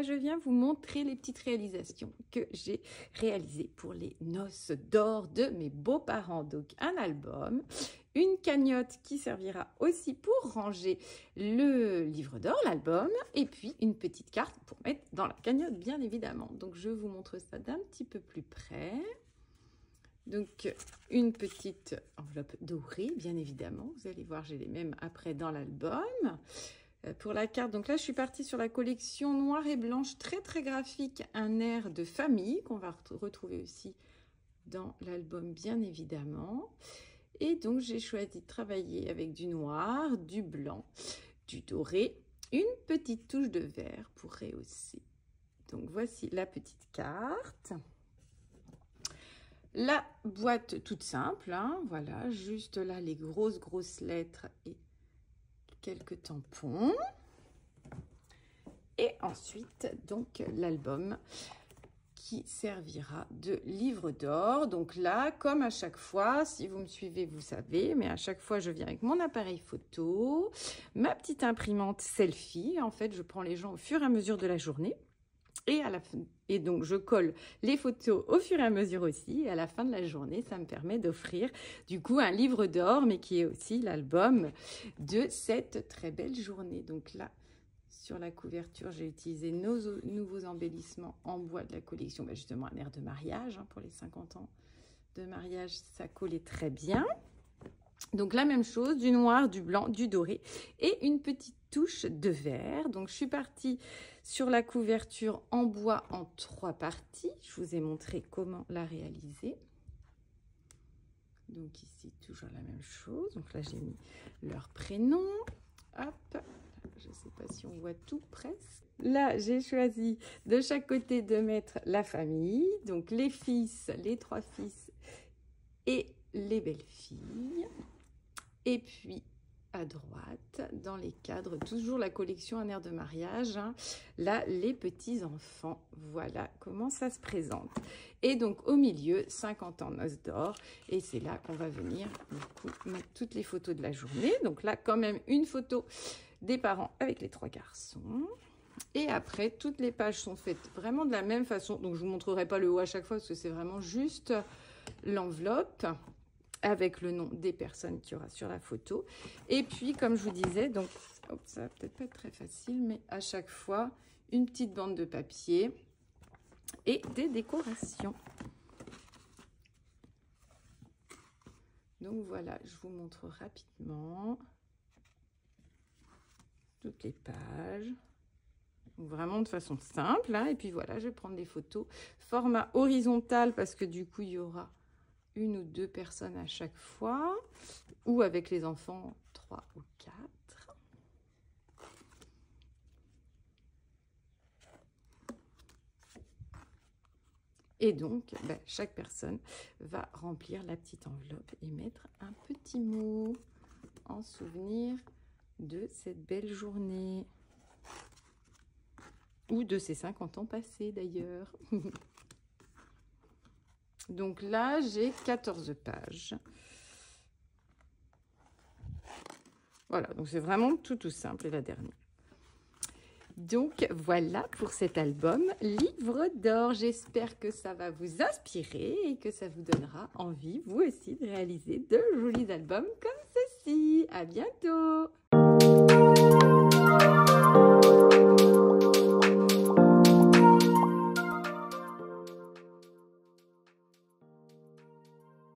là, je viens vous montrer les petites réalisations que j'ai réalisées pour les noces d'or de mes beaux-parents. Donc, un album, une cagnotte qui servira aussi pour ranger le livre d'or, l'album, et puis une petite carte pour mettre dans la cagnotte, bien évidemment. Donc, je vous montre ça d'un petit peu plus près. Donc, une petite enveloppe dorée, bien évidemment. Vous allez voir, j'ai les mêmes après dans l'album. Pour la carte, donc là, je suis partie sur la collection noire et blanche, très, très graphique, un air de famille qu'on va retrouver aussi dans l'album, bien évidemment. Et donc, j'ai choisi de travailler avec du noir, du blanc, du doré, une petite touche de vert pour rehausser. Donc, voici la petite carte. La boîte toute simple, hein, voilà, juste là les grosses lettres et quelques tampons. Et ensuite, donc, l'album qui servira de livre d'or. Donc là, comme à chaque fois, si vous me suivez, vous savez, mais à chaque fois, je viens avec mon appareil photo, ma petite imprimante selfie. En fait, je prends les gens au fur et à mesure de la journée. Et donc, je colle les photos au fur et à mesure aussi. Et à la fin de la journée, ça me permet d'offrir du coup un livre d'or, mais qui est aussi l'album de cette très belle journée. Donc là, sur la couverture, j'ai utilisé nos nouveaux embellissements en bois de la collection. Bah justement, un air de mariage, hein, pour les 50 ans de mariage, ça collait très bien. Donc la même chose, du noir, du blanc, du doré et une petite touche de vert. Donc je suis partie sur la couverture en bois en 3 parties. Je vous ai montré comment la réaliser. Donc ici, toujours la même chose. Donc là, j'ai mis leur prénom. Hop, je ne sais pas si on voit tout presque. Là, j'ai choisi de chaque côté de mettre la famille. Donc les fils, les 3 fils et les belles-filles. Et puis, à droite, dans les cadres, toujours la collection Un air de mariage. Hein. Là, les petits-enfants. Voilà comment ça se présente. Et donc, au milieu, 50 ans noces d'or. Et c'est là qu'on va venir du coup, mettre toutes les photos de la journée. Donc là, quand même, une photo des parents avec les 3 garçons. Et après, toutes les pages sont faites vraiment de la même façon. Donc, je ne vous montrerai pas le haut à chaque fois parce que c'est vraiment juste l'enveloppe avec le nom des personnes qu'il y aura sur la photo. Et puis, comme je vous disais, donc, ça va peut-être pas être très facile, mais à chaque fois, une petite bande de papier et des décorations. Donc voilà, je vous montre rapidement toutes les pages. Donc, vraiment de façon simple. Hein. Et puis voilà, je vais prendre des photos format horizontal parce que du coup, il y aura 1 ou 2 personnes à chaque fois, ou avec les enfants 3 ou 4. Et donc, chaque personne va remplir la petite enveloppe et mettre un petit mot en souvenir de cette belle journée. Ou de ces 50 ans passés d'ailleurs. Donc là, j'ai 14 pages. Voilà, donc c'est vraiment tout simple, et la dernière. Donc voilà pour cet album Livre d'or. J'espère que ça va vous inspirer et que ça vous donnera envie, vous aussi, de réaliser de jolis albums comme ceci. À bientôt!